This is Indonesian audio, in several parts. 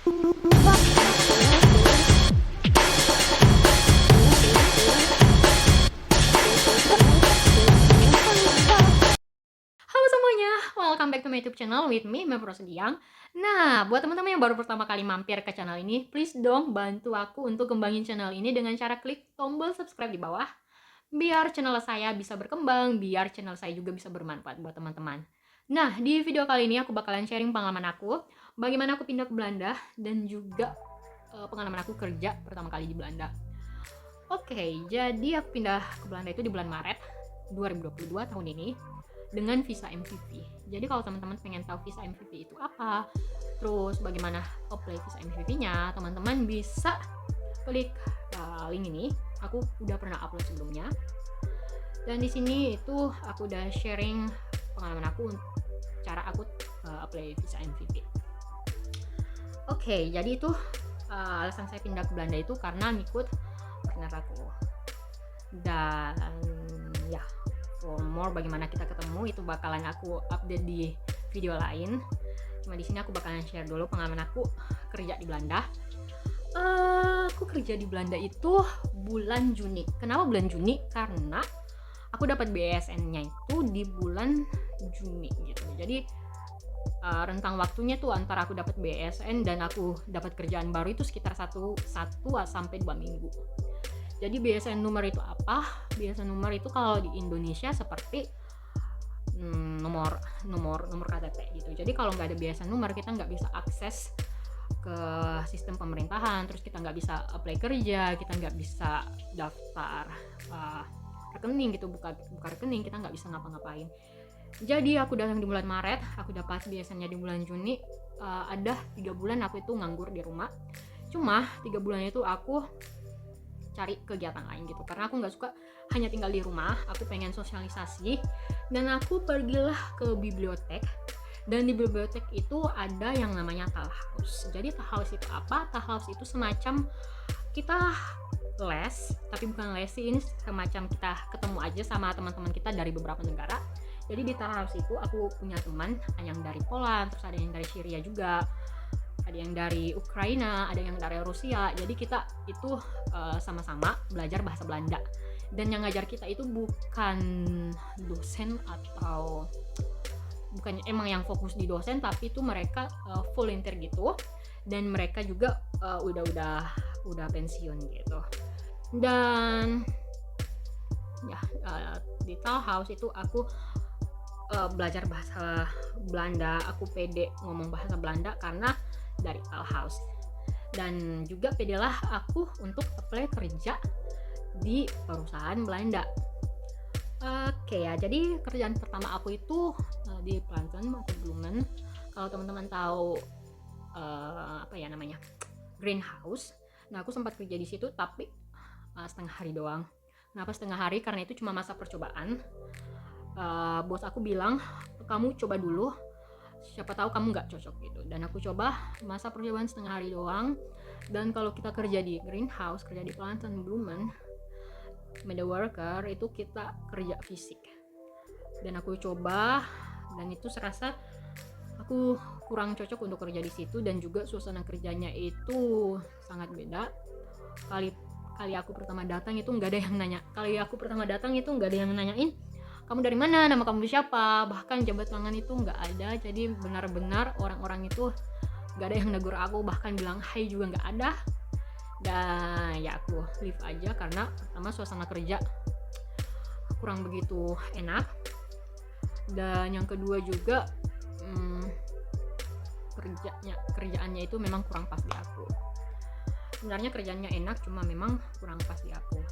Halo semuanya, welcome back to my YouTube channel with me, Mevro Sediang. Nah, buat teman-teman yang baru pertama kali mampir ke channel ini, please dong bantu aku untuk kembangin channel ini dengan cara klik tombol subscribe di bawah, biar channel saya bisa berkembang, biar channel saya juga bisa bermanfaat buat teman-teman. Nah, di video kali ini aku bakalan sharing pengalaman aku, bagaimana aku pindah ke Belanda, dan juga pengalaman aku kerja pertama kali di Belanda. Oke, jadi aku pindah ke Belanda itu di bulan Maret 2022 tahun ini dengan visa MVV. Jadi kalau teman-teman pengen tahu visa MVV itu apa, terus bagaimana apply visa MVV-nya, teman-teman bisa klik link ini. Aku udah pernah upload sebelumnya. Dan di sini itu aku udah sharing pengalaman aku, cara aku apply visa MVV. Oke, jadi itu alasan saya pindah ke Belanda itu karena ngikut partner aku. Dan ya, for more bagaimana kita ketemu itu bakalan aku update di video lain. Cuma di sini aku bakalan share dulu pengalaman aku kerja di Belanda. Aku kerja di Belanda itu bulan Juni. Kenapa bulan Juni? Karena aku dapat BSN-nya itu di bulan Juni gitu. Jadi rentang waktunya tuh antara aku dapat BSN dan aku dapat kerjaan baru itu sekitar 1 sampai 2 minggu. Jadi BSN number itu apa? BSN number itu kalau di Indonesia seperti nomor KTP gitu. Jadi kalau nggak ada BSN number kita nggak bisa akses ke sistem pemerintahan, terus kita nggak bisa apply kerja, kita nggak bisa daftar rekening gitu, buka rekening, kita nggak bisa ngapa-ngapain. Jadi aku datang di bulan Maret, aku dapat BSN-nya di bulan Juni. Ada 3 bulan aku itu nganggur di rumah. Cuma 3 bulan itu aku cari kegiatan lain gitu, karena aku nggak suka hanya tinggal di rumah. Aku pengen sosialisasi dan aku pergilah ke bibliotek. Dan di bibliotek itu ada yang namanya Talhaus. Jadi Talhaus itu apa? Talhaus itu semacam kita les, tapi bukan les sih, ini semacam kita ketemu aja sama teman-teman kita dari beberapa negara. Jadi di Talhaus itu aku punya teman, ada yang dari Poland, terus ada yang dari Syria juga, ada yang dari Ukraina, ada yang dari Rusia. Jadi kita itu sama-sama belajar bahasa Belanda. Dan yang ngajar kita itu bukan dosen atau bukan emang yang fokus di dosen, tapi itu mereka volunteer gitu. Dan mereka juga udah pensiun gitu. Dan ya di Talhaus itu aku belajar bahasa Belanda. Aku pede ngomong bahasa Belanda karena dari Talhaus. Dan juga pedelah aku untuk apply kerja di perusahaan Belanda. Oke ya, jadi kerjaan pertama aku itu di Planten atau Bloemen. Kalau teman-teman tahu apa ya namanya, greenhouse. Nah, aku sempat kerja di situ tapi setengah hari doang. Kenapa setengah hari? Karena itu cuma masa percobaan. Bos aku bilang, kamu coba dulu, siapa tahu kamu nggak cocok gitu. Dan aku coba masa percobaan setengah hari doang. Dan kalau kita kerja di greenhouse, kerja di Planten Bloemen, media worker itu kita kerja fisik. Dan aku coba, dan itu serasa aku kurang cocok untuk kerja di situ. Dan juga suasana kerjanya itu sangat beda. Kali aku pertama datang itu nggak ada yang nanya. Kali aku pertama datang itu nggak ada yang nanyain, kamu dari mana, nama kamu siapa, bahkan jabat tangan itu nggak ada. Jadi benar-benar orang-orang itu nggak ada yang negur aku, bahkan bilang hai juga nggak ada. Dan ya aku leave aja karena pertama suasana kerja kurang begitu enak, dan yang kedua juga kerjaannya itu memang kurang pas di aku. Sebenarnya kerjaannya enak, cuma memang kurang pas di aku.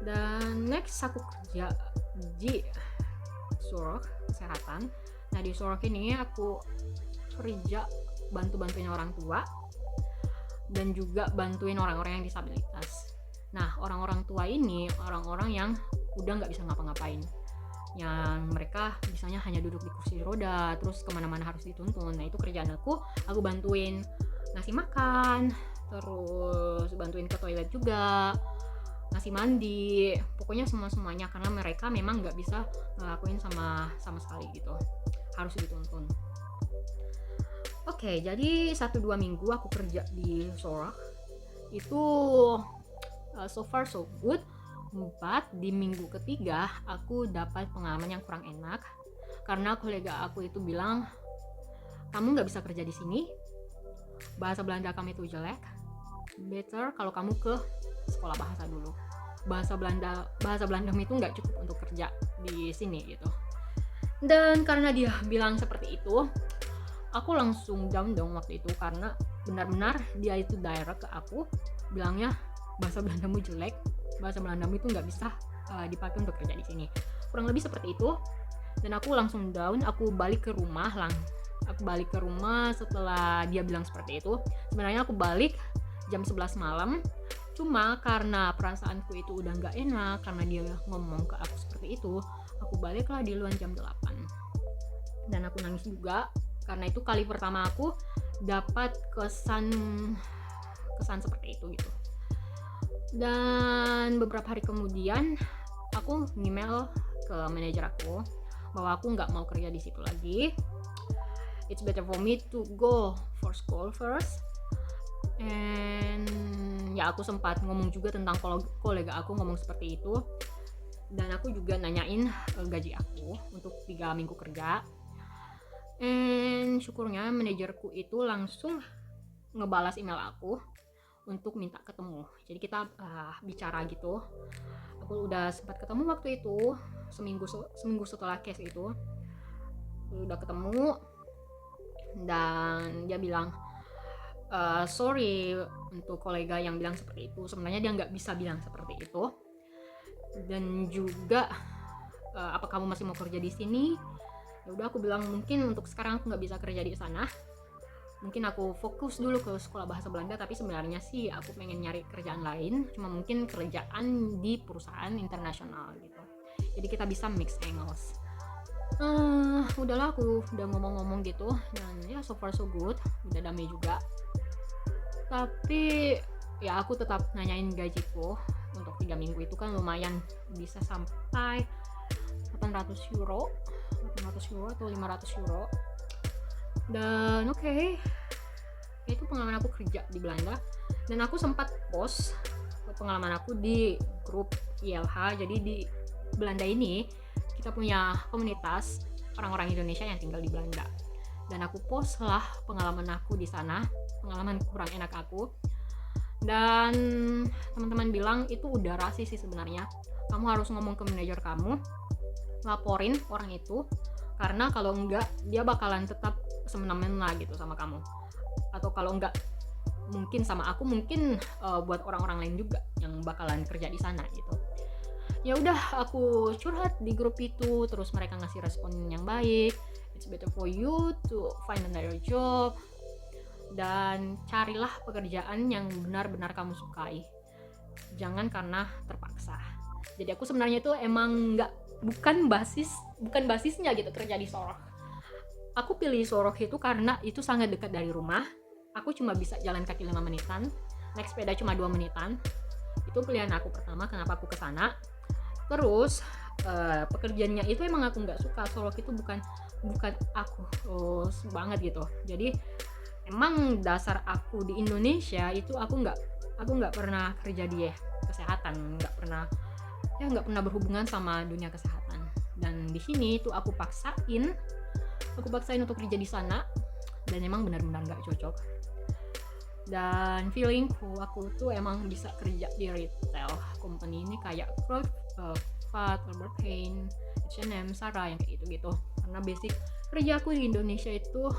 Dan next aku kerja di Zorg kesehatan. Nah, di Zorg ini aku kerja bantuin orang tua dan juga bantuin orang-orang yang disabilitas. Nah, orang-orang tua ini orang-orang yang udah nggak bisa ngapa-ngapain, yang mereka misalnya hanya duduk di kursi roda, terus kemana-mana harus dituntun. Nah, itu kerjaan aku bantuin ngasih makan, terus bantuin ke toilet juga, ngasih mandi, pokoknya semuanya, karena mereka memang nggak bisa ngelakuin sama sekali gitu, harus dituntun. Oke, jadi 1-2 minggu aku kerja di Sorok itu so far so good. But di minggu ketiga aku dapat pengalaman yang kurang enak karena kolega aku itu bilang, kamu nggak bisa kerja di sini, bahasa Belanda kamu itu jelek, better kalau kamu ke sekolah bahasa dulu. Bahasa Belandamu itu nggak cukup untuk kerja di sini gitu. Dan karena dia bilang seperti itu, aku langsung down dong waktu itu karena benar-benar dia itu direct ke aku bilangnya bahasa Belandamu jelek, bahasa Belandamu itu nggak bisa dipakai untuk kerja di sini. Kurang lebih seperti itu. Dan aku langsung down, aku balik ke rumah setelah dia bilang seperti itu. Sebenarnya aku balik jam 11 malam, cuma karena perasaanku itu udah nggak enak karena dia ngomong ke aku seperti itu, aku baliklah di luar jam 8. Dan aku nangis juga karena itu kali pertama aku dapat kesan seperti itu gitu. Dan beberapa hari kemudian aku email ke manajer aku bahwa aku nggak mau kerja di situ lagi. It's better for me to go for school first. And ya aku sempat ngomong juga tentang kolega aku ngomong seperti itu. Dan aku juga nanyain gaji aku untuk 3 minggu kerja. And syukurnya manajerku itu langsung ngebalas email aku untuk minta ketemu. Jadi kita bicara gitu. Aku udah sempat ketemu waktu itu seminggu setelah case itu. Udah ketemu dan dia bilang sorry untuk kolega yang bilang seperti itu. Sebenarnya dia nggak bisa bilang seperti itu. Dan juga apa kamu masih mau kerja di sini? Ya udah aku bilang mungkin untuk sekarang aku nggak bisa kerja di sana. Mungkin aku fokus dulu ke sekolah bahasa Belanda, tapi sebenarnya sih aku pengen nyari kerjaan lain, cuma mungkin kerjaan di perusahaan internasional gitu. Jadi kita bisa mix English. Udahlah aku udah ngomong-ngomong gitu dan ya so far so good, udah damai juga. Tapi ya aku tetap nanyain gajiku untuk 3 minggu itu kan lumayan bisa sampai 800 euro atau 500 euro. Dan oke, itu pengalaman aku kerja di Belanda. Dan aku sempat post pengalaman aku di grup ILH. Jadi di Belanda ini kita punya komunitas orang-orang Indonesia yang tinggal di Belanda. Dan aku post lah pengalaman aku di sana, pengalaman kurang enak aku. Dan teman-teman bilang itu udah rasis sih sebenarnya. Kamu harus ngomong ke manajer kamu, laporin orang itu, karena kalau enggak dia bakalan tetap semena-mena gitu sama kamu. Atau kalau enggak mungkin sama aku, mungkin buat orang-orang lain juga yang bakalan kerja di sana gitu. Ya udah aku curhat di grup itu, terus mereka ngasih respon yang baik. It's better for you to find another job dan carilah pekerjaan yang benar-benar kamu sukai. Jangan karena terpaksa. Jadi aku sebenarnya itu emang bukan basisnya gitu kerja di Sorok. Aku pilih Sorok itu karena itu sangat dekat dari rumah. Aku cuma bisa jalan kaki 5 menitan, naik sepeda cuma 2 menitan. Itu pilihan aku pertama kenapa aku kesana. Terus pekerjaannya itu emang aku nggak suka. Sorok itu bukan aku banget gitu. Jadi emang dasar aku di Indonesia itu aku nggak pernah kerja di kesehatan, nggak pernah berhubungan sama dunia kesehatan. Dan di sini tuh aku paksain untuk kerja di sana dan emang benar-benar nggak cocok. Dan feelingku aku tuh emang bisa kerja di retail company ini kayak Fat, Albert Heijn, H&M, Zara yang kayak gitu-gitu. Karena basic kerja aku di Indonesia itu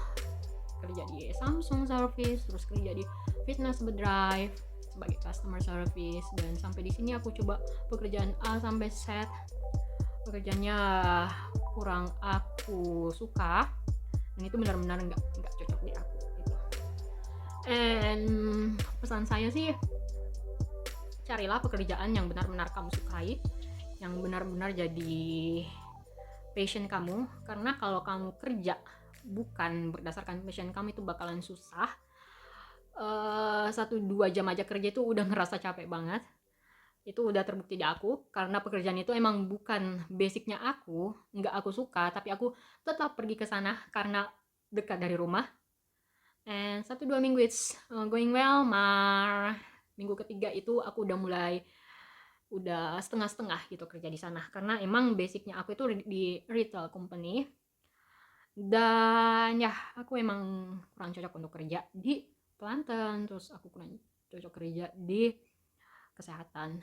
kerja di Samsung service, terus kerja di Fitness Bedrive sebagai customer service, dan sampai di sini aku coba pekerjaan A sampai Z. Pekerjaannya kurang aku suka dan itu benar-benar nggak cocok di aku gitu. And pesan saya sih, carilah pekerjaan yang benar-benar kamu sukai, yang benar-benar jadi passion kamu. Karena kalau kamu kerja bukan berdasarkan passion kamu itu bakalan susah. 1-2 jam aja kerja itu udah ngerasa capek banget. Itu udah terbukti di aku, karena pekerjaan itu emang bukan basicnya aku, nggak aku suka, tapi aku tetap pergi ke sana karena dekat dari rumah. and 1-2 minggu it's going well. Minggu ketiga itu aku udah mulai udah setengah-setengah gitu kerja di sana, karena emang basicnya aku itu di retail company, dan ya aku emang kurang cocok untuk kerja di Pelanten, terus aku kurang cocok kerja di kesehatan.